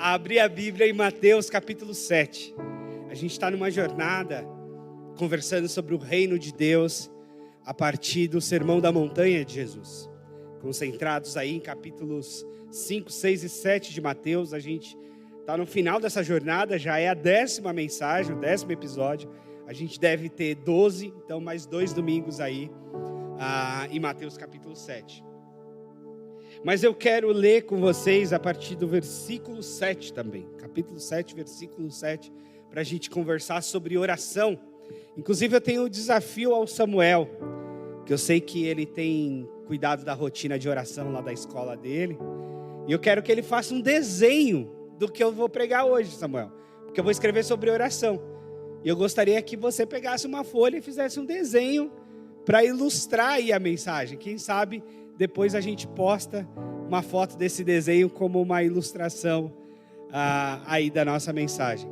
a abrir a Bíblia em Mateus capítulo 7. A gente está numa jornada conversando sobre o reino de Deus a partir do Sermão da Montanha de Jesus. Concentrados aí em capítulos 5, 6 e 7 de Mateus. A gente está no final dessa jornada, já é a 10ª mensagem, o 10º episódio. A gente deve ter 12, então mais 2 domingos aí em Mateus capítulo 7. Mas eu quero ler com vocês a partir do versículo 7 também. Capítulo 7, versículo 7, para a gente conversar sobre oração. Inclusive eu tenho um desafio ao Samuel, que eu sei que ele tem cuidado da rotina de oração lá da escola dele. E eu quero que ele faça um desenho do que eu vou pregar hoje, Samuel. Porque eu vou escrever sobre oração. E eu gostaria que você pegasse uma folha e fizesse um desenho para ilustrar aí a mensagem. Quem sabe depois a gente posta uma foto desse desenho como uma ilustração aí da nossa mensagem.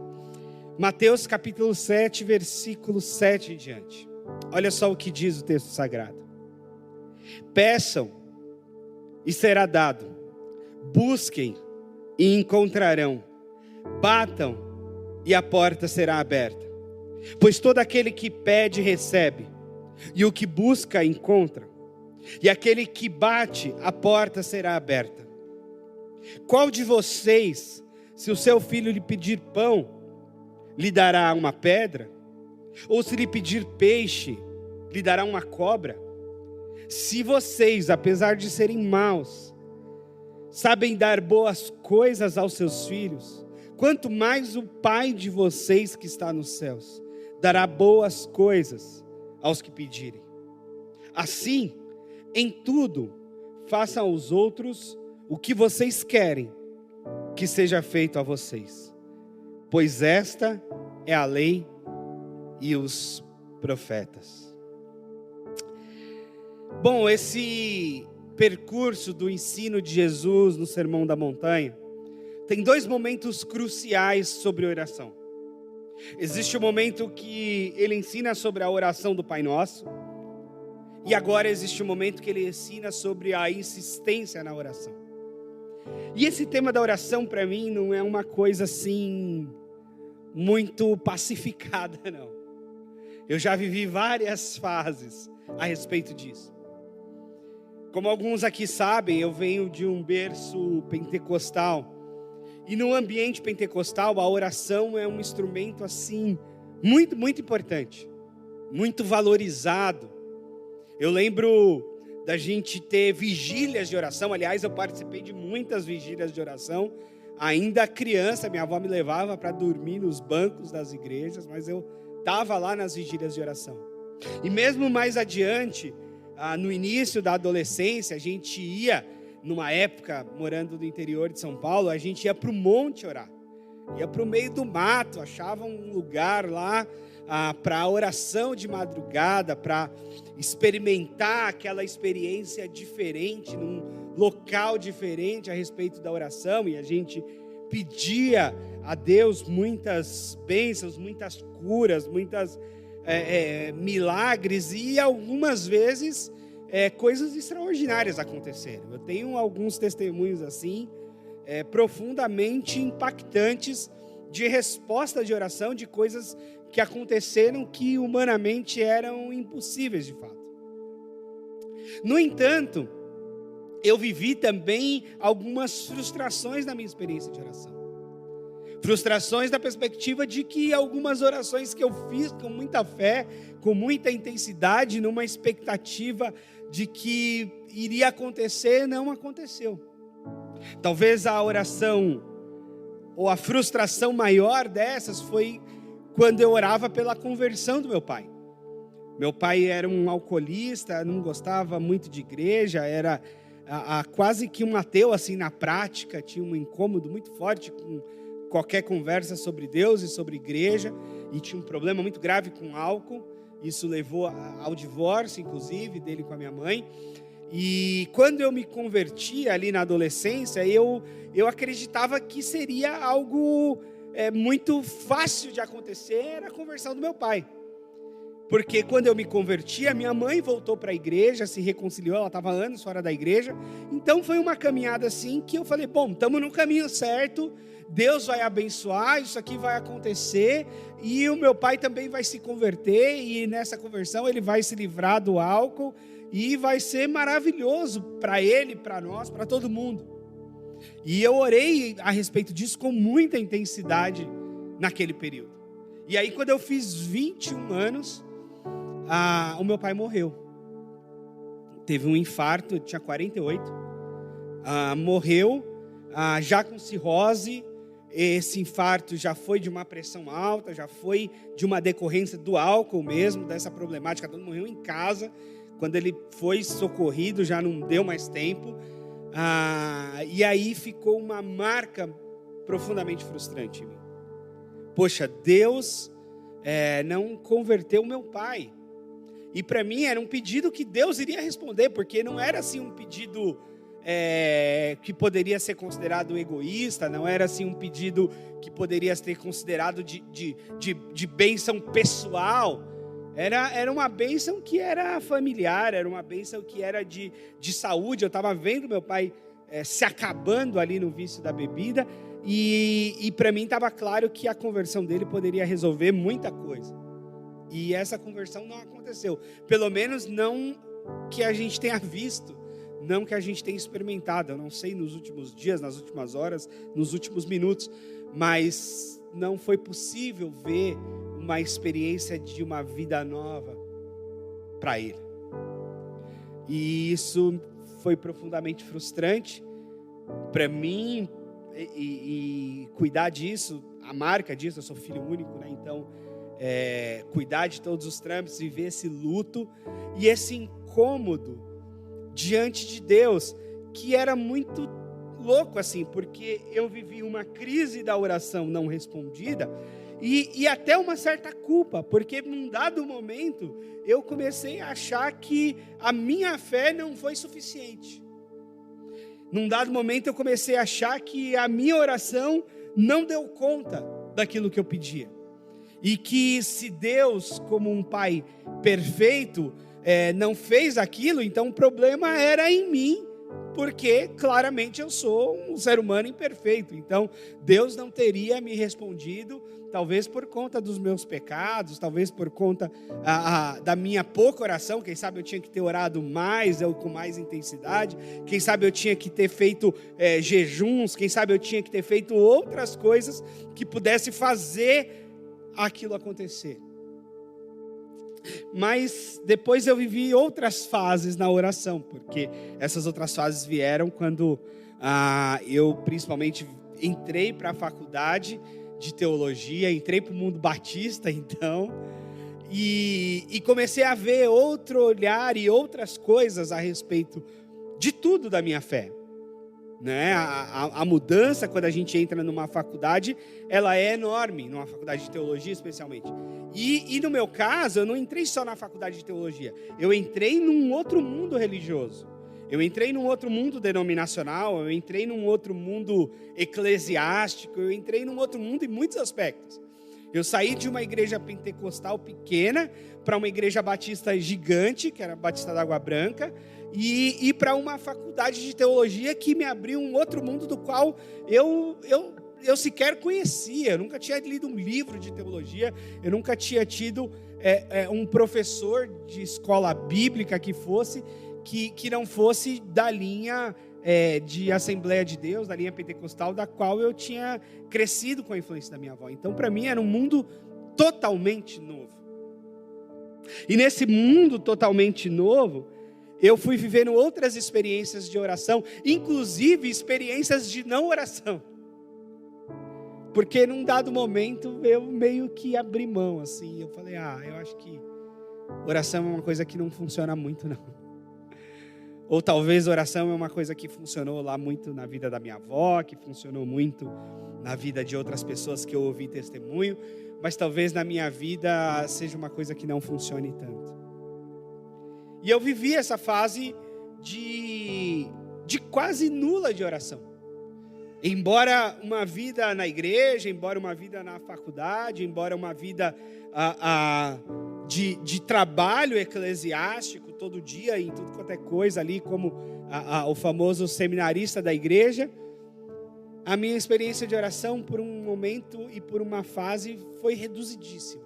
Mateus capítulo 7, versículo 7 em diante. Olha só o que diz o texto sagrado. Peçam e será dado. Busquem e encontrarão. Batam e a porta será aberta. Pois todo aquele que pede recebe. E o que busca encontra. E aquele que bate, a porta será aberta. Qual de vocês, se o seu filho lhe pedir pão, lhe dará uma pedra? Ou se lhe pedir peixe, lhe dará uma cobra? Se vocês, apesar de serem maus, sabem dar boas coisas aos seus filhos, quanto mais o Pai de vocês que está nos céus dará boas coisas aos que pedirem. Assim, em tudo, façam aos outros o que vocês querem que seja feito a vocês, pois esta é a lei e os profetas. Bom, esse percurso do ensino de Jesus no Sermão da Montanha tem 2 momentos cruciais sobre oração. Existe o momento que ele ensina sobre a oração do Pai Nosso. E agora existe um momento que ele ensina sobre a insistência na oração. E esse tema da oração para mim não é uma coisa assim muito pacificada, não. Eu já vivi várias fases a respeito disso. Como alguns aqui sabem, eu venho de um berço pentecostal. E no ambiente pentecostal, a oração é um instrumento assim muito, muito importante, muito valorizado. Eu lembro da gente ter vigílias de oração. Aliás, eu participei de muitas vigílias de oração. Ainda criança, minha avó me levava para dormir nos bancos das igrejas, mas eu estava lá nas vigílias de oração. E mesmo mais adiante, no início da adolescência, a gente ia, numa época, morando no interior de São Paulo, a gente ia para o monte orar. Ia para o meio do mato, achava um lugar lá para oração de madrugada, para experimentar aquela experiência diferente, num local diferente a respeito da oração, e a gente pedia a Deus muitas bênçãos, muitas curas, muitas milagres, e algumas vezes coisas extraordinárias aconteceram. Eu tenho alguns testemunhos assim, profundamente impactantes, de resposta de oração, de coisas que aconteceram que humanamente eram impossíveis de fato. No entanto, eu vivi também algumas frustrações na minha experiência de oração. Frustrações da perspectiva de que algumas orações que eu fiz com muita fé, com muita intensidade, numa expectativa de que iria acontecer, não aconteceu. Talvez a oração ou a frustração maior dessas foi quando eu orava pela conversão do meu pai. Meu pai era um alcoolista, não gostava muito de igreja, era quase que um ateu assim na prática, tinha um incômodo muito forte com qualquer conversa sobre Deus e sobre igreja, e tinha um problema muito grave com álcool. Isso levou ao divórcio, inclusive, dele com a minha mãe. E quando eu me converti ali na adolescência, eu acreditava que seria algo muito fácil de acontecer, a conversão do meu pai. Porque quando eu me converti, a minha mãe voltou para a igreja, se reconciliou, ela estava anos fora da igreja. Então foi uma caminhada assim que eu falei, bom, estamos no caminho certo, Deus vai abençoar, isso aqui vai acontecer, e o meu pai também vai se converter, e nessa conversão ele vai se livrar do álcool, e vai ser maravilhoso para ele, para nós, para todo mundo. E eu orei a respeito disso com muita intensidade naquele período. E aí quando eu fiz 21 anos, o meu pai morreu. Teve um infarto, eu tinha 48. Morreu, já com cirrose. Esse infarto já foi de uma pressão alta, já foi de uma decorrência do álcool mesmo, dessa problemática. Todo mundo morreu em casa. Quando ele foi socorrido, já não deu mais tempo. E aí ficou uma marca profundamente frustrante em mim. Poxa, Deus não converteu meu pai. E para mim era um pedido que Deus iria responder, porque não era assim um pedido que poderia ser considerado egoísta, não era assim um pedido que poderia ser considerado de bênção pessoal. Era uma bênção que era familiar, era uma bênção que era de saúde. Eu estava vendo meu pai se acabando ali no vício da bebida, e para mim estava claro que a conversão dele poderia resolver muita coisa. E essa conversão não aconteceu. Pelo menos não que a gente tenha visto, não que a gente tenha experimentado. Eu não sei nos últimos dias, nas últimas horas, nos últimos minutos, mas não foi possível ver uma experiência de uma vida nova para ele. E isso foi profundamente frustrante para mim, e cuidar disso, a marca disso, eu sou filho único, né? Então cuidar de todos os trâmites, viver esse luto e esse incômodo diante de Deus, que era muito louco assim, porque eu vivi uma crise da oração não respondida e até uma certa culpa, porque num dado momento eu comecei a achar que a minha fé não foi suficiente. Num dado momento eu comecei a achar que a minha oração não deu conta daquilo que eu pedia. E que se Deus, como um pai perfeito, não fez aquilo, então o problema era em mim, porque claramente eu sou um ser humano imperfeito. Então Deus não teria me respondido, talvez por conta dos meus pecados, talvez por conta da minha pouca oração. Quem sabe eu tinha que ter orado mais, com mais intensidade. Quem sabe eu tinha que ter feito jejuns. Quem sabe eu tinha que ter feito outras coisas que pudesse fazer aquilo acontecer. Mas depois eu vivi outras fases na oração, porque essas outras fases vieram quando eu principalmente entrei para a faculdade de teologia, entrei para o mundo batista então, e comecei a ver outro olhar e outras coisas a respeito de tudo da minha fé. Né? A mudança quando a gente entra numa faculdade, ela é enorme, numa faculdade de teologia especialmente. E no meu caso, eu não entrei só na faculdade de teologia, eu entrei num outro mundo religioso, eu entrei num outro mundo denominacional, eu entrei num outro mundo eclesiástico, eu entrei num outro mundo em muitos aspectos. Eu saí de uma igreja pentecostal pequena para uma igreja batista gigante, que era a Batista da Água Branca, e para uma faculdade de teologia que me abriu um outro mundo do qual eu sequer conhecia. Eu nunca tinha lido um livro de teologia, eu nunca tinha tido um professor de escola bíblica que não fosse da linha de Assembleia de Deus, da linha pentecostal, da qual eu tinha crescido com a influência da minha avó. Então, para mim, era um mundo totalmente novo. E nesse mundo totalmente novo, eu fui vivendo outras experiências de oração, inclusive experiências de não oração. Porque num dado momento eu meio que abri mão, assim, eu falei, eu acho que oração é uma coisa que não funciona muito, não. Ou talvez oração é uma coisa que funcionou lá muito na vida da minha avó, que funcionou muito na vida de outras pessoas que eu ouvi testemunho, mas talvez na minha vida seja uma coisa que não funcione tanto. E eu vivi essa fase de quase nula de oração. Embora uma vida na igreja, embora uma vida na faculdade, embora uma vida de trabalho eclesiástico todo dia, em tudo quanto é coisa ali, como o famoso seminarista da igreja, a minha experiência de oração por um momento e por uma fase foi reduzidíssima.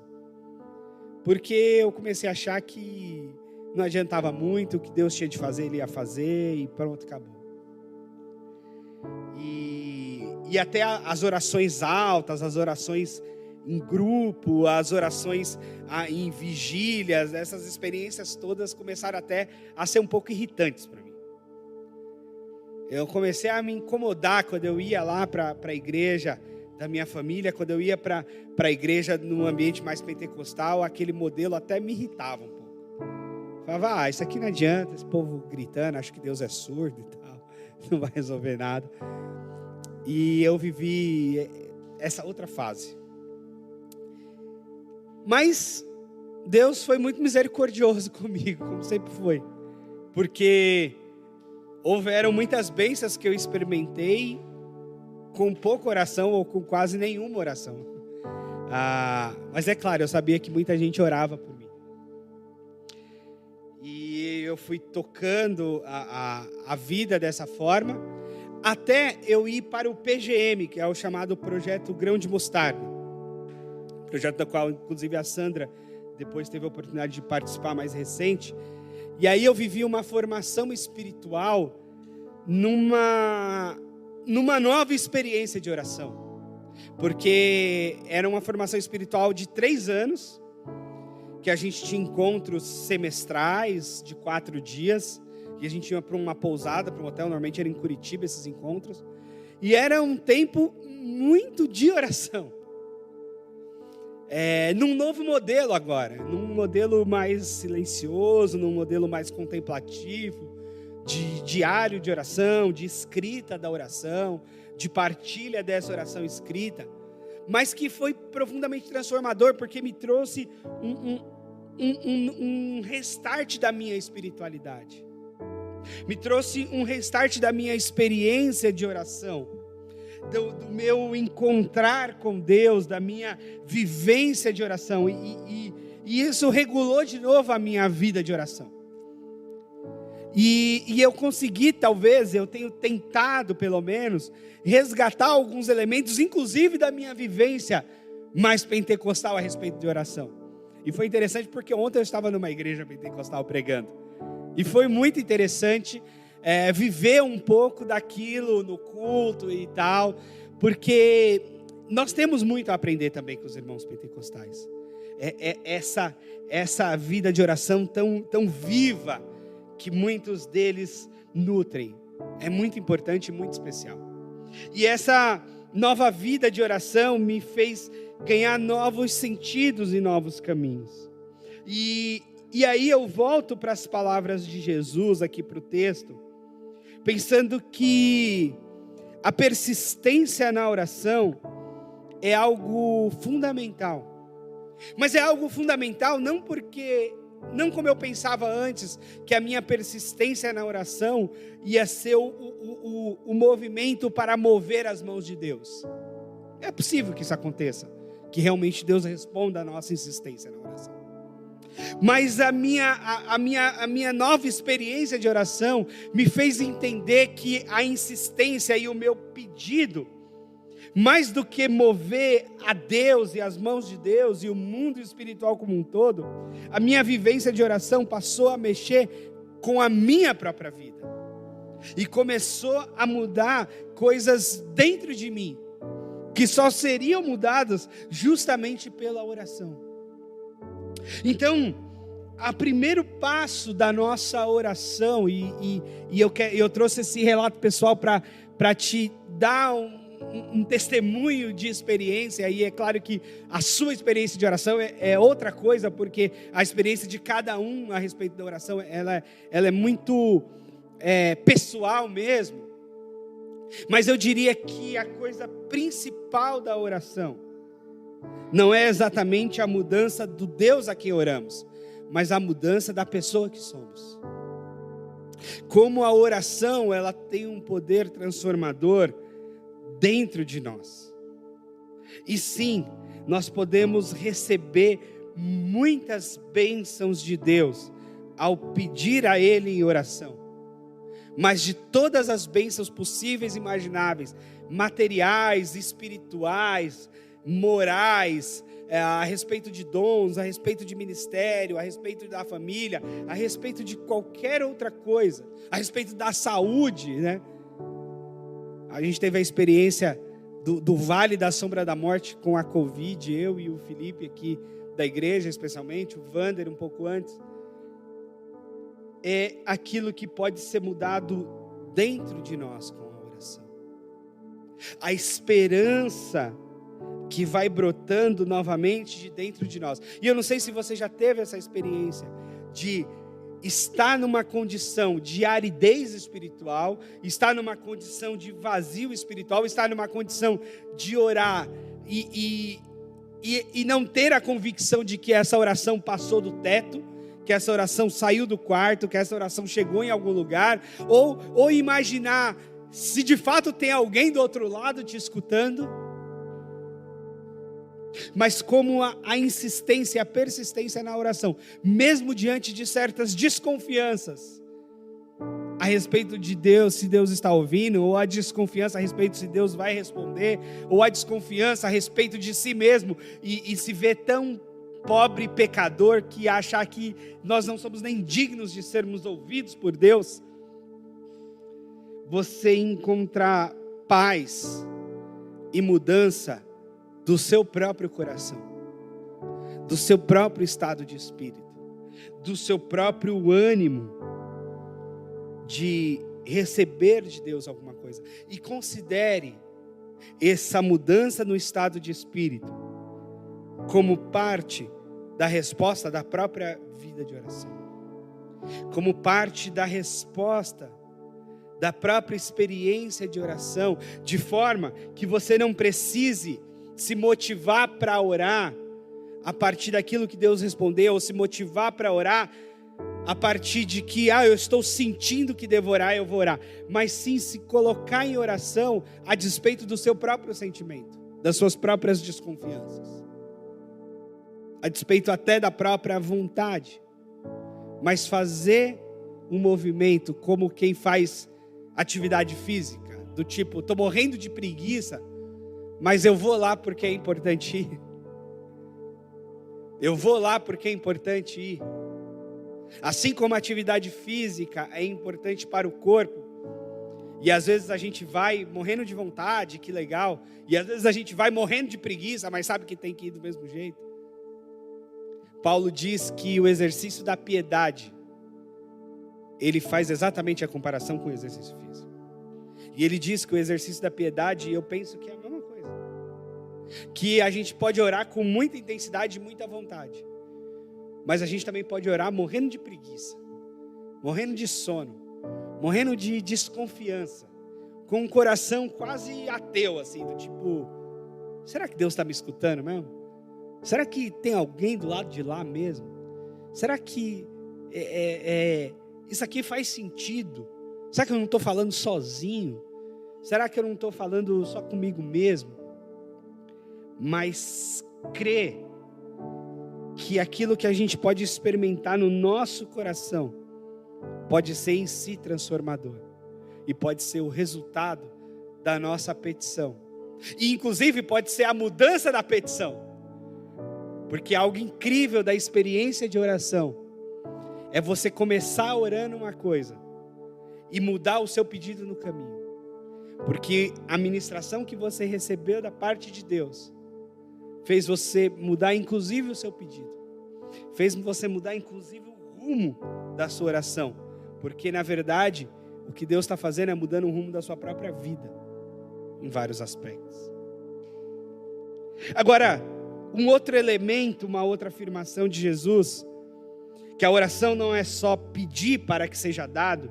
Porque eu comecei a achar que não adiantava muito, o que Deus tinha de fazer, Ele ia fazer e pronto, acabou. E até as orações altas, as orações em grupo, as orações em vigílias, essas experiências todas começaram até a ser um pouco irritantes para mim. Eu comecei a me incomodar quando eu ia lá para a igreja da minha família, quando eu ia para a igreja num ambiente mais pentecostal, aquele modelo até me irritava um pouco. Falava, isso aqui não adianta, esse povo gritando, acho que Deus é surdo e tal, não vai resolver nada. E eu vivi essa outra fase. Mas Deus foi muito misericordioso comigo, como sempre foi. Porque houveram muitas bênçãos que eu experimentei com pouca oração ou com quase nenhuma oração. Mas é claro, eu sabia que muita gente orava por mim. E eu fui tocando a vida dessa forma, até eu ir para o PGM, que é o chamado Projeto Grão de Mostarda. Projeto do qual, inclusive, a Sandra depois teve a oportunidade de participar mais recente. E aí eu vivi uma formação espiritual numa nova experiência de oração. Porque era uma formação espiritual de 3 anos, que a gente tinha encontros semestrais de 4 dias, e a gente ia para uma pousada, para um hotel, normalmente era em Curitiba esses encontros, e era um tempo muito de oração. Num novo modelo agora, num modelo mais silencioso, num modelo mais contemplativo, de diário de oração, de escrita da oração, de partilha dessa oração escrita, mas que foi profundamente transformador, porque me trouxe um restart da minha espiritualidade, me trouxe um restart da minha experiência de oração, do meu encontrar com Deus, da minha vivência de oração, e isso regulou de novo a minha vida de oração. E eu consegui, talvez, eu tenho tentado pelo menos, resgatar alguns elementos, inclusive da minha vivência mais pentecostal a respeito de oração. E foi interessante porque ontem eu estava numa igreja pentecostal pregando, e foi muito interessante viver um pouco daquilo no culto e tal, porque nós temos muito a aprender também com os irmãos pentecostais. Essa vida de oração tão viva que muitos deles nutrem. É muito importante e muito especial. E essa nova vida de oração me fez ganhar novos sentidos e novos caminhos. E aí eu volto para as palavras de Jesus aqui para o texto, pensando que a persistência na oração é algo fundamental. Mas é algo fundamental não como eu pensava antes, que a minha persistência na oração ia ser o movimento para mover as mãos de Deus. É possível que isso aconteça, que realmente Deus responda a nossa insistência na oração. Mas a minha nova experiência de oração me fez entender que a insistência e o meu pedido, mais do que mover a Deus e as mãos de Deus e o mundo espiritual como um todo, a minha vivência de oração passou a mexer com a minha própria vida. E começou a mudar coisas dentro de mim, que só seriam mudadas justamente pela oração. Então, o primeiro passo da nossa oração, e eu trouxe esse relato pessoal para te dar um testemunho de experiência, e é claro que a sua experiência de oração é outra coisa, porque a experiência de cada um a respeito da oração, ela é muito pessoal mesmo. Mas eu diria que a coisa principal da oração não é exatamente a mudança do Deus a quem oramos, mas a mudança da pessoa que somos. Como a oração, ela tem um poder transformador dentro de nós. E sim, nós podemos receber muitas bênçãos de Deus ao pedir a Ele em oração. Mas de todas as bênçãos possíveis e imagináveis, materiais, espirituais, morais, a respeito de dons, a respeito de ministério, a respeito da família, a respeito de qualquer outra coisa, a respeito da saúde, né? A gente teve a experiência do Vale da Sombra da Morte com a Covid, eu e o Felipe aqui da igreja, especialmente, o Wander um pouco antes. É aquilo que pode ser mudado dentro de nós com a oração. A esperança que vai brotando novamente de dentro de nós. E eu não sei se você já teve essa experiência de estar numa condição de aridez espiritual, estar numa condição de vazio espiritual, estar numa condição de orar e não ter a convicção de que essa oração passou do teto, que essa oração saiu do quarto, que essa oração chegou em algum lugar, ou imaginar se de fato tem alguém do outro lado te escutando. Mas como a insistência, a persistência na oração, mesmo diante de certas desconfianças a respeito de Deus, se Deus está ouvindo, ou a desconfiança a respeito de se Deus vai responder, ou a desconfiança a respeito de si mesmo, e se vê tão pobre pecador que achar que nós não somos nem dignos de sermos ouvidos por Deus, você encontrar paz e mudança do seu próprio coração, do seu próprio estado de espírito, do seu próprio ânimo de receber de Deus alguma coisa. E considere essa mudança no estado de espírito como parte da resposta da própria vida de oração, como parte da resposta da própria experiência de oração, de forma que você não precise se motivar para orar a partir daquilo que Deus respondeu, ou se motivar para orar a partir de que, eu estou sentindo que devo orar, eu vou orar, mas sim se colocar em oração a despeito do seu próprio sentimento, das suas próprias desconfianças, a despeito até da própria vontade, mas fazer um movimento como quem faz atividade física, do tipo, estou morrendo de preguiça, mas eu vou lá porque é importante ir. Eu vou lá porque é importante ir. Assim como a atividade física é importante para o corpo, e às vezes a gente vai morrendo de vontade, que legal, e às vezes a gente vai morrendo de preguiça, mas sabe que tem que ir do mesmo jeito. Paulo diz que o exercício da piedade, ele faz exatamente a comparação com o exercício físico. E ele diz que o exercício da piedade, eu penso que é a mesma coisa. Que a gente pode orar com muita intensidade e muita vontade. Mas a gente também pode orar morrendo de preguiça, morrendo de sono, morrendo de desconfiança, com um coração quase ateu, assim, do tipo, será que Deus está me escutando mesmo? Será que tem alguém do lado de lá mesmo? Será que isso aqui faz sentido? Será que eu não estou falando sozinho? Será que eu não estou falando só comigo mesmo? Mas crê que aquilo que a gente pode experimentar no nosso coração pode ser em si transformador e pode ser o resultado da nossa petição, e inclusive pode ser a mudança da petição, porque algo incrível da experiência de oração é você começar orando uma coisa e mudar o seu pedido no caminho, porque a ministração que você recebeu da parte de Deus fez você mudar inclusive o seu pedido, fez você mudar inclusive o rumo da sua oração, porque na verdade o que Deus está fazendo é mudando o rumo da sua própria vida, em vários aspectos. Agora, um outro elemento, uma outra afirmação de Jesus, que a oração não é só pedir para que seja dado,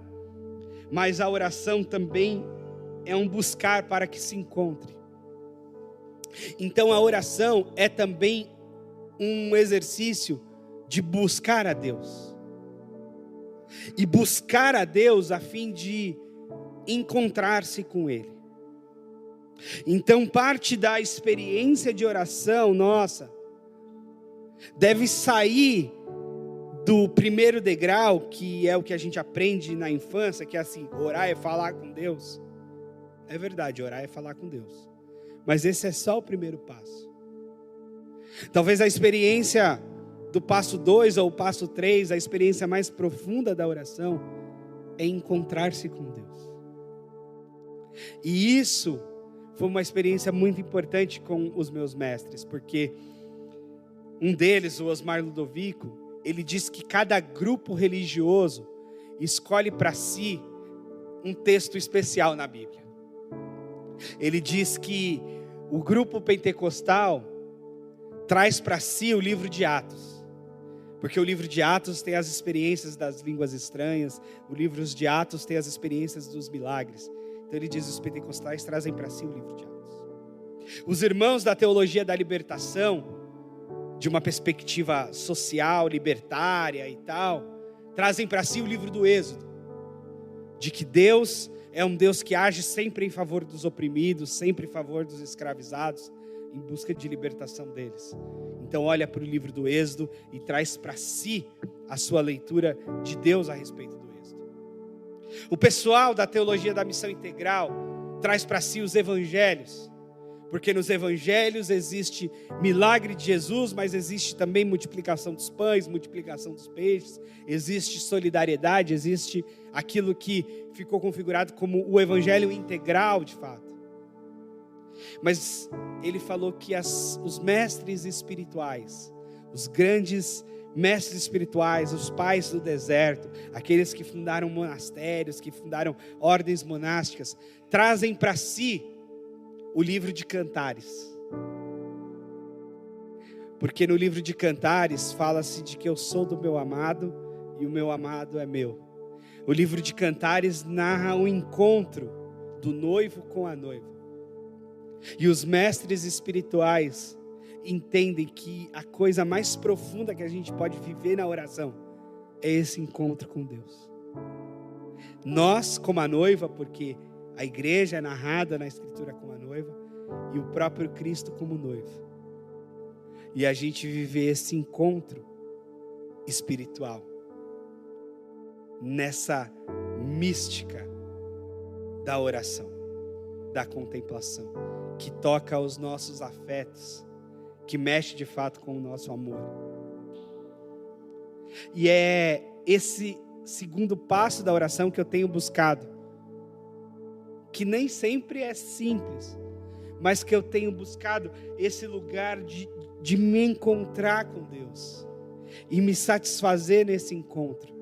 mas a oração também é um buscar para que se encontre. Então a oração é também um exercício de buscar a Deus. E buscar a Deus a fim de encontrar-se com Ele. Então parte da experiência de oração nossa deve sair do primeiro degrau, que é o que a gente aprende na infância, que é assim, orar é falar com Deus. É verdade, orar é falar com Deus. Mas esse é só o primeiro passo. Talvez a experiência do passo 2 ou o passo 3, a experiência mais profunda da oração, é encontrar-se com Deus. E isso foi uma experiência muito importante com os meus mestres, porque um deles, o Osmar Ludovico, ele diz que cada grupo religioso escolhe para si um texto especial na Bíblia. Ele diz que o grupo pentecostal traz para si o livro de Atos, porque o livro de Atos tem as experiências das línguas estranhas, o livro de Atos tem as experiências dos milagres. Então ele diz que os pentecostais trazem para si o livro de Atos. Os irmãos da teologia da libertação, de uma perspectiva social, libertária e tal, trazem para si o livro do Êxodo, de que Deus é um Deus que age sempre em favor dos oprimidos, sempre em favor dos escravizados, em busca de libertação deles. Então olha para o livro do Êxodo e traz para si a sua leitura de Deus a respeito do Êxodo. O pessoal da teologia da missão integral traz para si os evangelhos, porque nos evangelhos existe milagre de Jesus, mas existe também multiplicação dos pães, multiplicação dos peixes, existe solidariedade, existe aquilo que ficou configurado como o evangelho integral de fato. Mas ele falou que os mestres espirituais, os grandes mestres espirituais, os pais do deserto, aqueles que fundaram monastérios, que fundaram ordens monásticas, trazem para si o livro de Cantares. Porque no livro de Cantares fala-se de que eu sou do meu amado e o meu amado é meu. O livro de Cantares narra o encontro do noivo com a noiva. E os mestres espirituais entendem que a coisa mais profunda que a gente pode viver na oração é esse encontro com Deus. Nós, como a noiva, porque a igreja é narrada na Escritura como a noiva, e o próprio Cristo como noivo. E a gente viver esse encontro espiritual, nessa mística da oração, da contemplação, que toca os nossos afetos, que mexe de fato com o nosso amor. E é esse segundo passo da oração que eu tenho buscado, que nem sempre é simples, mas que eu tenho buscado esse lugar de me encontrar com Deus e me satisfazer nesse encontro.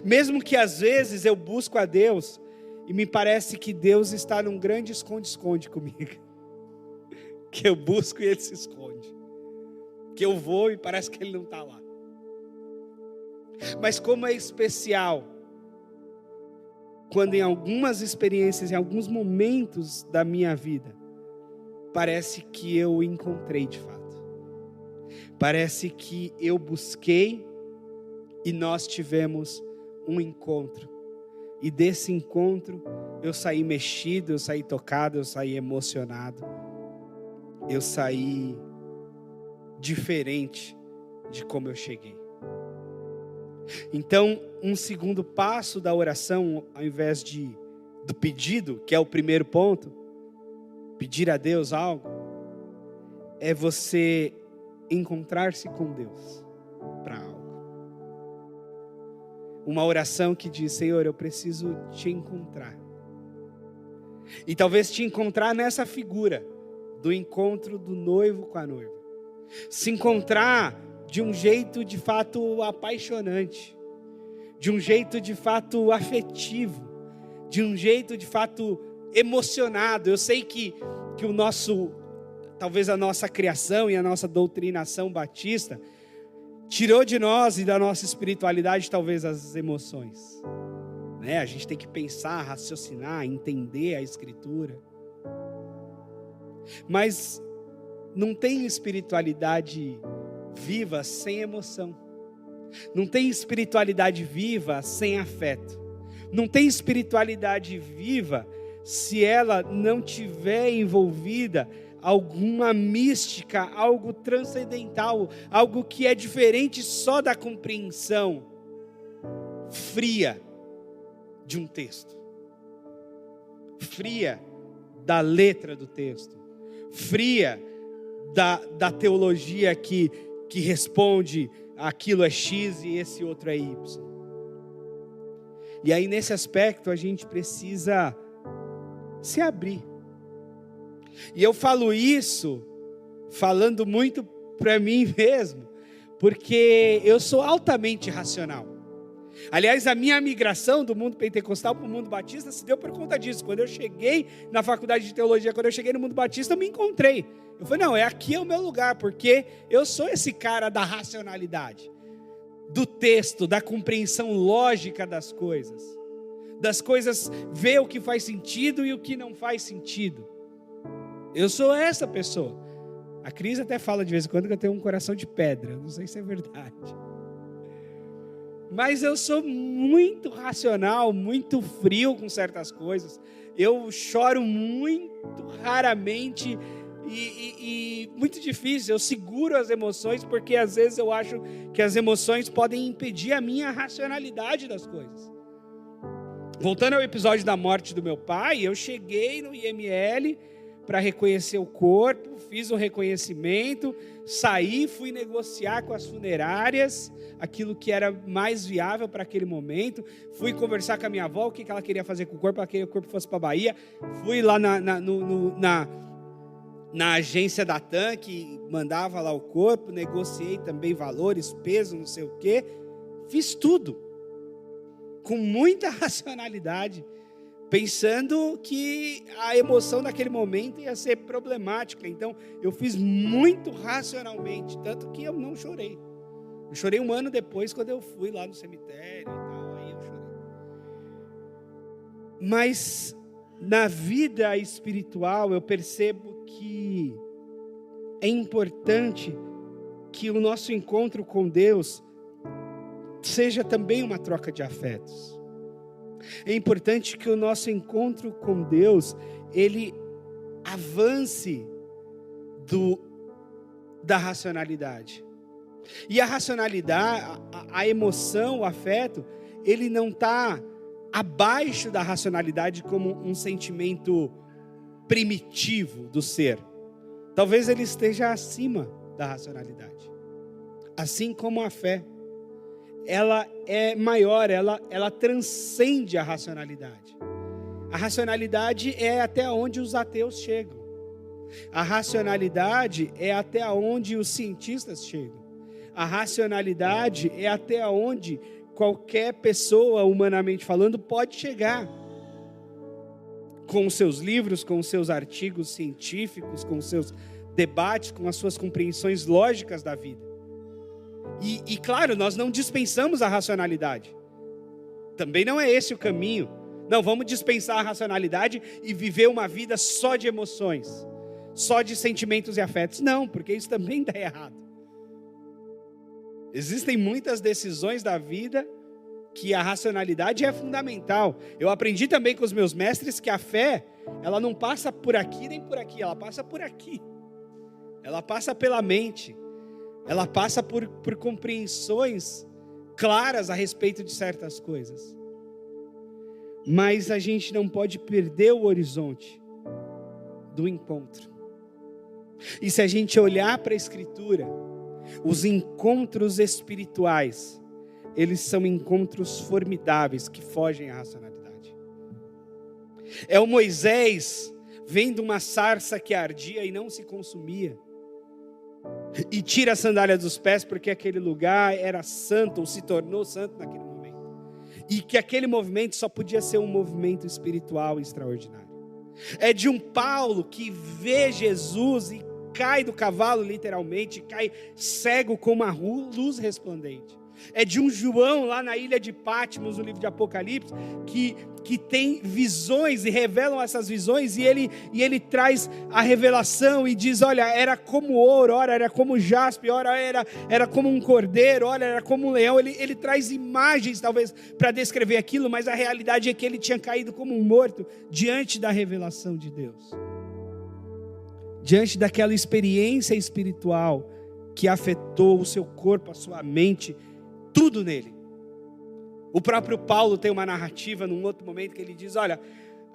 Mesmo que às vezes eu busco a Deus e me parece que Deus está num grande esconde-esconde comigo, que eu busco e Ele se esconde, que eu vou e parece que Ele não está lá. Mas como é especial quando em algumas experiências, em alguns momentos da minha vida, parece que eu o encontrei de fato. Parece que eu busquei e nós tivemos um encontro. E desse encontro eu saí mexido, eu saí tocado, eu saí emocionado. Eu saí diferente de como eu cheguei. Então, um segundo passo da oração, ao invés do pedido, que é o primeiro ponto, pedir a Deus algo, é você encontrar-se com Deus para algo. Uma oração que diz: Senhor, eu preciso te encontrar. E talvez te encontrar nessa figura do encontro do noivo com a noiva. Se encontrar de um jeito de fato apaixonante, de um jeito de fato afetivo, de um jeito de fato emocionado. Eu sei que o nosso, talvez a nossa criação e a nossa doutrinação batista tirou de nós e da nossa espiritualidade talvez as emoções, né? A gente tem que pensar, raciocinar, entender a Escritura. Mas não tem espiritualidade viva sem emoção. Não tem espiritualidade viva sem afeto. Não tem espiritualidade viva se ela não tiver envolvida alguma mística, algo transcendental, algo que é diferente só da compreensão fria de um texto, fria da letra do texto, fria da teologia que responde aquilo é X e esse outro é Y. E aí nesse aspecto a gente precisa se abrir. E eu falo isso falando muito para mim mesmo, porque eu sou altamente racional. Aliás, a minha migração do mundo pentecostal para o mundo batista se deu por conta disso. Quando eu cheguei na faculdade de teologia, quando eu cheguei no mundo batista, eu me encontrei. Eu falei, não, aqui é o meu lugar, porque eu sou esse cara da racionalidade, do texto, da compreensão lógica das coisas, ver o que faz sentido e o que não faz sentido. Eu sou essa pessoa. A Cris até fala de vez em quando que eu tenho um coração de pedra, não sei se é verdade. Mas eu sou muito racional, muito frio com certas coisas. Eu choro muito raramente e muito difícil. Eu seguro as emoções porque às vezes eu acho que as emoções podem impedir a minha racionalidade das coisas. Voltando ao episódio da morte do meu pai, eu cheguei no IML para reconhecer o corpo, fiz o reconhecimento, saí, fui negociar com as funerárias aquilo que era mais viável para aquele momento, fui conversar com a minha avó, o que ela queria fazer com o corpo, ela queria que o corpo fosse para a Bahia, fui lá na agência da TAM, que mandava lá o corpo, negociei também valores, peso, não sei o quê, fiz tudo, com muita racionalidade, pensando que a emoção naquele momento ia ser problemática. Então, eu fiz muito racionalmente, tanto que eu não chorei. Eu chorei 1 ano depois, quando eu fui lá no cemitério e tal, aí eu chorei. Mas, na vida espiritual, eu percebo que é importante que o nosso encontro com Deus seja também uma troca de afetos. É importante que o nosso encontro com Deus, ele avance da racionalidade. E a racionalidade, a emoção, o afeto, ele não está abaixo da racionalidade como um sentimento primitivo do ser. Talvez ele esteja acima da racionalidade. Assim como a fé. Ela é maior, ela transcende a racionalidade. A racionalidade é até onde os ateus chegam. A racionalidade é até onde os cientistas chegam. A racionalidade é até onde qualquer pessoa, humanamente falando, pode chegar. Com os seus livros, com os seus artigos científicos, com os seus debates, com as suas compreensões lógicas da vida. E claro, nós não dispensamos a racionalidade. Também não é esse o caminho. Não, vamos dispensar a racionalidade e viver uma vida só de emoções, só de sentimentos e afetos. Não, porque isso também dá errado. Existem muitas decisões da vida que a racionalidade é fundamental. Eu aprendi também com os meus mestres que a fé, ela não passa por aqui nem por aqui, ela passa por aqui. Ela passa pela mente. Ela passa por compreensões claras a respeito de certas coisas. Mas a gente não pode perder o horizonte do encontro. E se a gente olhar para a Escritura, os encontros espirituais, eles são encontros formidáveis que fogem à racionalidade. É o Moisés vendo uma sarça que ardia e não se consumia, e tira a sandália dos pés porque aquele lugar era santo, ou se tornou santo naquele momento. E que aquele movimento só podia ser um movimento espiritual extraordinário. É de um Paulo que vê Jesus e cai do cavalo literalmente, cai cego com uma luz resplandente. É de um João lá na ilha de Patmos, no livro de Apocalipse, que tem visões e revelam essas visões, e ele traz a revelação e diz, olha, era como ouro, ora era como jaspe, ora era como um cordeiro, ora era como um leão. Ele traz imagens talvez para descrever aquilo, mas a realidade é que ele tinha caído como um morto diante da revelação de Deus. diante daquela experiência espiritual que afetou o seu corpo, a sua mente, tudo nele. O próprio Paulo tem uma narrativa num outro momento que ele diz, olha,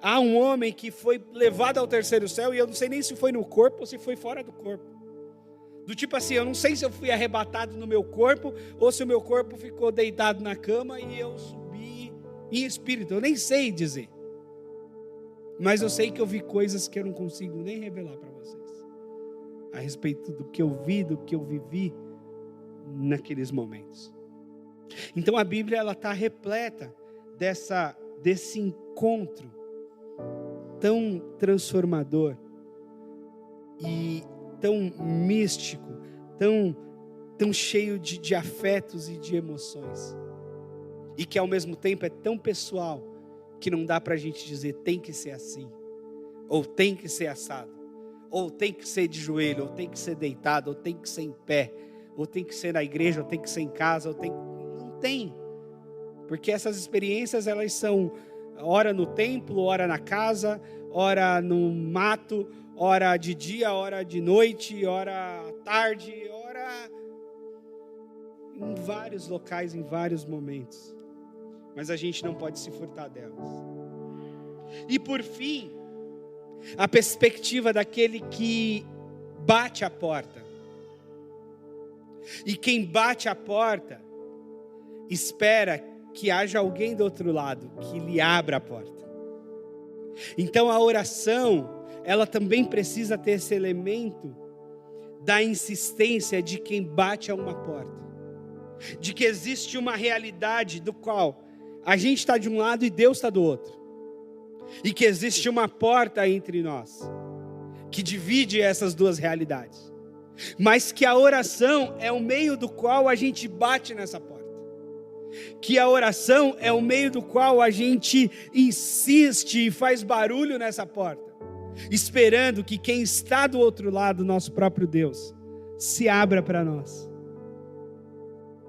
há um homem que foi levado ao terceiro céu e eu não sei nem se foi no corpo ou se foi fora do corpo. Do tipo assim, eu não sei se eu fui arrebatado no meu corpo ou se o meu corpo ficou deitado na cama e eu subi em espírito. Eu nem sei dizer. Mas eu sei que eu vi coisas que eu não consigo nem revelar para vocês. A respeito do que eu vi, do que eu vivi naqueles momentos. Então a Bíblia ela está repleta desse encontro tão transformador e tão místico, tão cheio de afetos e de emoções. E que ao mesmo tempo é tão pessoal que não dá para a gente dizer tem que ser assim, ou tem que ser assado, ou tem que ser de joelho, ou tem que ser deitado, ou tem que ser em pé, ou tem que ser na igreja, ou tem que ser em casa, não tem. Porque essas experiências elas são ora no templo, ora na casa, ora no mato, ora de dia, ora de noite, ora à tarde, ora em vários locais, em vários momentos. Mas a gente não pode se furtar delas. E por fim, a perspectiva daquele que bate a porta. E quem bate a porta, espera que haja alguém do outro lado, que lhe abra a porta. Então a oração, ela também precisa ter esse elemento da insistência de quem bate a uma porta. De que existe uma realidade do qual a gente está de um lado e Deus está do outro. E que existe uma porta entre nós, que divide essas duas realidades. Mas que a oração é o meio do qual a gente bate nessa porta. Que a oração é o meio do qual a gente insiste e faz barulho nessa porta. Esperando que quem está do outro lado, nosso próprio Deus, se abra para nós.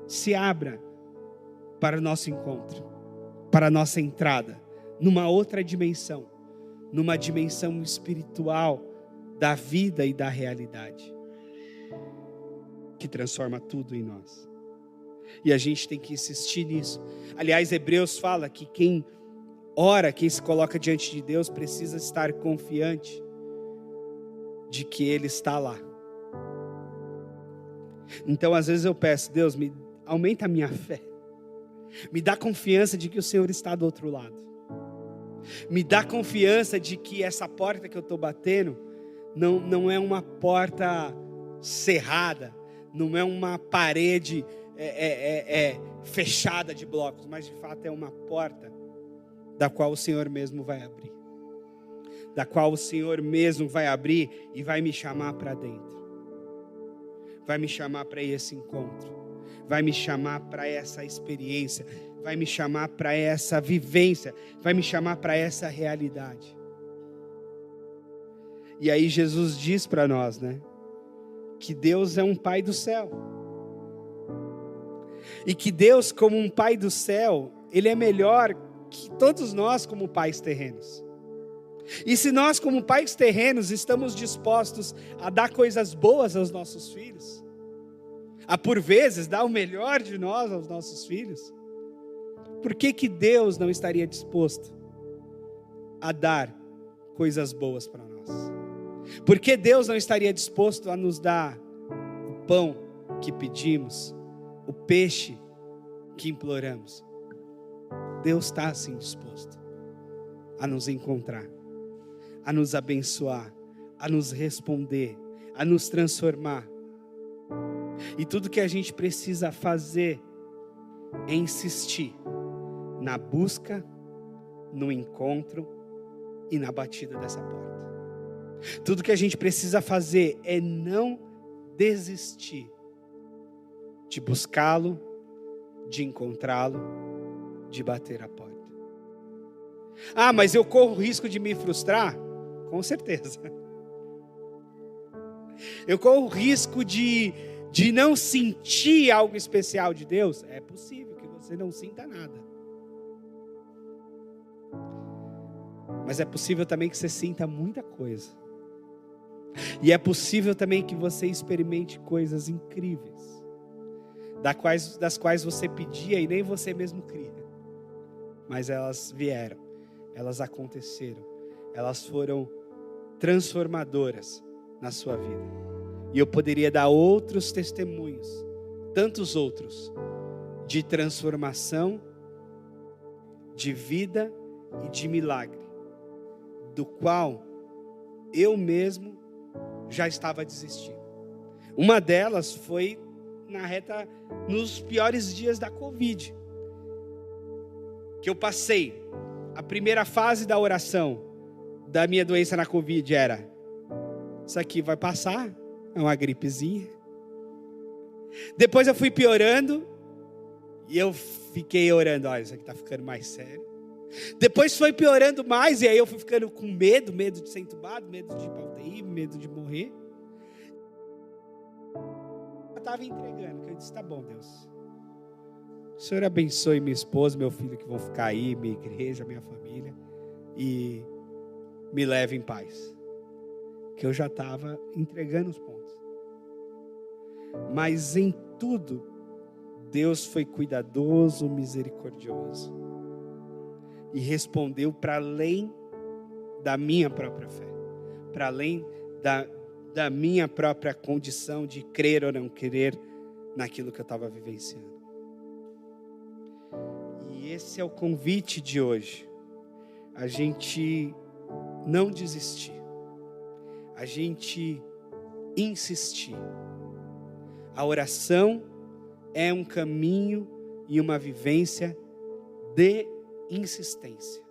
Se abra para o nosso encontro. Para a nossa entrada, numa outra dimensão, numa dimensão espiritual da vida e da realidade, que transforma tudo em nós. E a gente tem que insistir nisso. Aliás, Hebreus fala que quem ora, quem se coloca diante de Deus, precisa estar confiante de que Ele está lá. Então, às vezes eu peço, Deus, aumenta a minha fé. Me dá confiança de que o Senhor está do outro lado. Me dá confiança de que essa porta que eu estou batendo não é uma porta cerrada, não é uma parede fechada de blocos, mas de fato é uma porta da qual o Senhor mesmo vai abrir. Da qual o Senhor mesmo vai abrir e vai me chamar para dentro. Vai me chamar para esse encontro. Vai me chamar para essa experiência, vai me chamar para essa vivência, vai me chamar para essa realidade. E aí Jesus diz para nós, né, que Deus é um Pai do céu. E que Deus, como um Pai do céu, Ele é melhor que todos nós como pais terrenos. E se nós como pais terrenos estamos dispostos a dar coisas boas aos nossos filhos, a por vezes dar o melhor de nós aos nossos filhos, por que Deus não estaria disposto a dar coisas boas para nós? Por que Deus não estaria disposto a nos dar o pão que pedimos, o peixe que imploramos? Deus está assim disposto a nos encontrar, a nos abençoar, a nos responder, a nos transformar. E tudo que a gente precisa fazer é insistir na busca, no encontro e na batida dessa porta. Tudo que a gente precisa fazer é não desistir de buscá-lo, de encontrá-lo, de bater a porta. Ah, mas eu corro o risco de me frustrar? Com certeza. Eu corro o risco de não sentir algo especial de Deus? É possível que você não sinta nada. Mas é possível também que você sinta muita coisa. E é possível também que você experimente coisas incríveis, das quais você pedia e nem você mesmo cria. Mas elas vieram, elas aconteceram, elas foram transformadoras na sua vida. E eu poderia dar outros testemunhos, tantos outros, de transformação, de vida e de milagre, do qual eu mesmo já estava desistindo. Uma delas foi nos piores dias da Covid, que eu passei. A primeira fase da oração da minha doença na Covid era: isso aqui vai passar, é uma gripezinha. Depois eu fui piorando e eu fiquei orando: olha, isso aqui está ficando mais sério. Depois foi piorando mais e aí eu fui ficando com medo de ser entubado, medo de ir para UTI, medo de morrer. Eu estava entregando, que eu disse: tá bom, Deus, o Senhor abençoe minha esposa, meu filho que vão ficar aí, minha igreja, minha família, e me leve em paz. Que eu já estava entregando os pontos. Mas em tudo, Deus foi cuidadoso, misericordioso. E respondeu para além da minha própria fé. Para além da minha própria condição de crer ou não crer naquilo que eu estava vivenciando. E esse é o convite de hoje. A gente não desistir. A gente insistir. A oração é um caminho e uma vivência de insistência.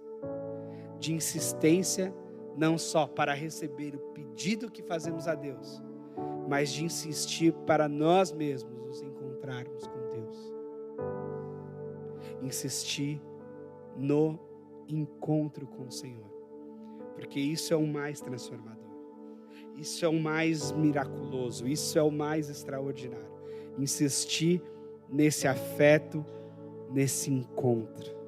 De insistência não só para receber o pedido que fazemos a Deus, mas de insistir para nós mesmos nos encontrarmos com Deus. Insistir no encontro com o Senhor. Porque isso é o mais transformador. Isso é o mais miraculoso. Isso é o mais extraordinário. Insistir nesse afeto, nesse encontro.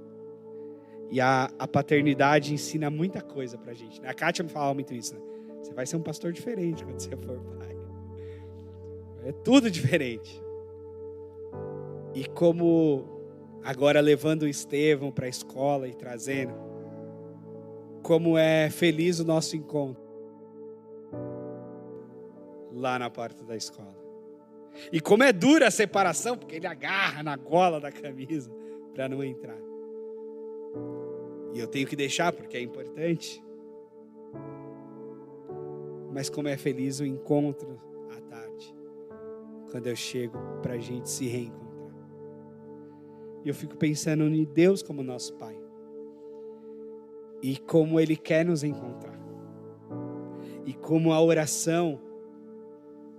E a paternidade ensina muita coisa pra gente, né? A Kátia me falava muito isso, né? Você vai ser um pastor diferente quando você for pai. É tudo diferente. E como agora levando o Estevão para a escola e trazendo, como é feliz o nosso encontro lá na porta da escola. E como é dura a separação, porque ele agarra na gola da camisa para não entrar. E eu tenho que deixar porque é importante. Mas como é feliz o encontro à tarde, quando eu chego para a gente se reencontrar. E eu fico pensando em Deus como nosso Pai. E como Ele quer nos encontrar. E como a oração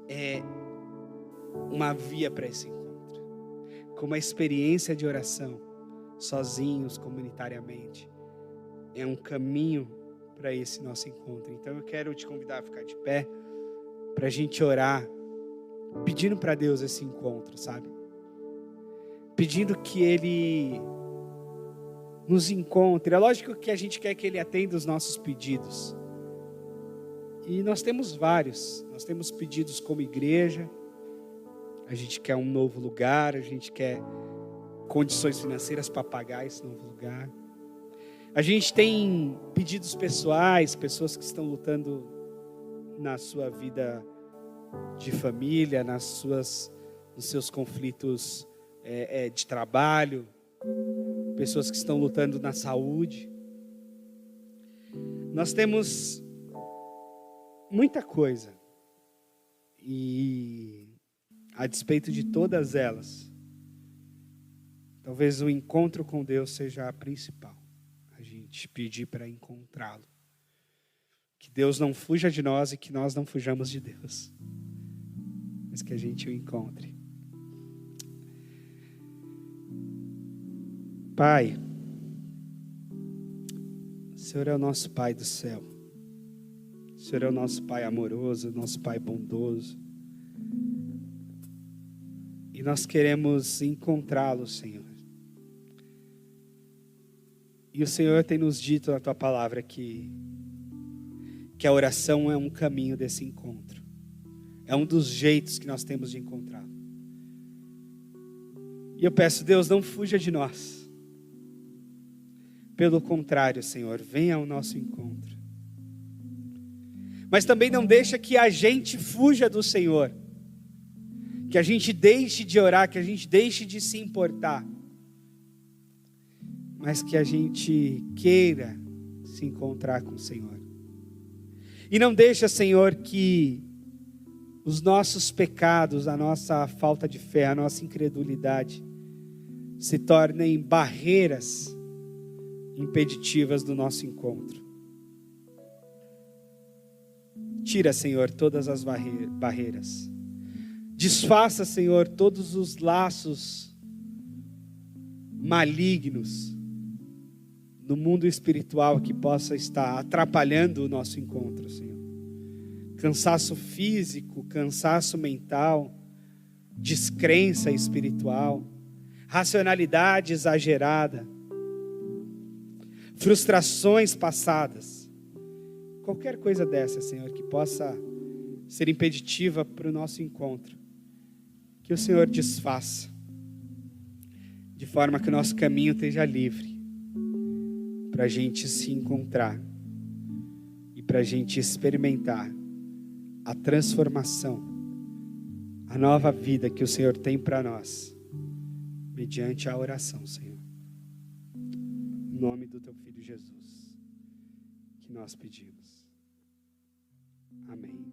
é uma via para esse encontro. Como a experiência de oração, sozinhos, comunitariamente, é um caminho para esse nosso encontro. Então eu quero te convidar a ficar de pé, para a gente orar, pedindo para Deus esse encontro, sabe? Pedindo que Ele nos encontre. É lógico que a gente quer que Ele atenda os nossos pedidos. E nós temos vários. Nós temos pedidos como igreja. A gente quer um novo lugar, a gente quer condições financeiras para pagar esse novo lugar. A gente tem pedidos pessoais, pessoas que estão lutando na sua vida de família, nos seus conflitos de trabalho, pessoas que estão lutando na saúde. Nós temos muita coisa e, a despeito de todas elas, talvez o encontro com Deus seja a principal. A gente pedir para encontrá-lo. Que Deus não fuja de nós e que nós não fujamos de Deus. Mas que a gente o encontre. Pai, o Senhor é o nosso Pai do céu. O Senhor é o nosso Pai amoroso, o nosso Pai bondoso. E nós queremos encontrá-lo, Senhor. E o Senhor tem nos dito na Tua palavra que que a oração é um caminho desse encontro. É um dos jeitos que nós temos de encontrá-lo. E eu peço, Deus, não fuja de nós. Pelo contrário, Senhor, venha ao nosso encontro. Mas também não deixa que a gente fuja do Senhor. Que a gente deixe de orar, que a gente deixe de se importar. Mas que a gente queira se encontrar com o Senhor. E não deixa, Senhor, que os nossos pecados, a nossa falta de fé, a nossa incredulidade se tornem barreiras impeditivas do nosso encontro. Tira, Senhor, todas as barreiras. Desfaça, Senhor, todos os laços malignos no mundo espiritual que possa estar atrapalhando o nosso encontro, Senhor. Cansaço físico, cansaço mental, descrença espiritual, racionalidade exagerada, frustrações passadas, qualquer coisa dessa, Senhor, que possa ser impeditiva para o nosso encontro, que o Senhor desfaça, de forma que o nosso caminho esteja livre, para a gente se encontrar e para a gente experimentar a transformação, a nova vida que o Senhor tem para nós, mediante a oração, Senhor. Em nome do Teu Filho Jesus, que nós pedimos. Amém.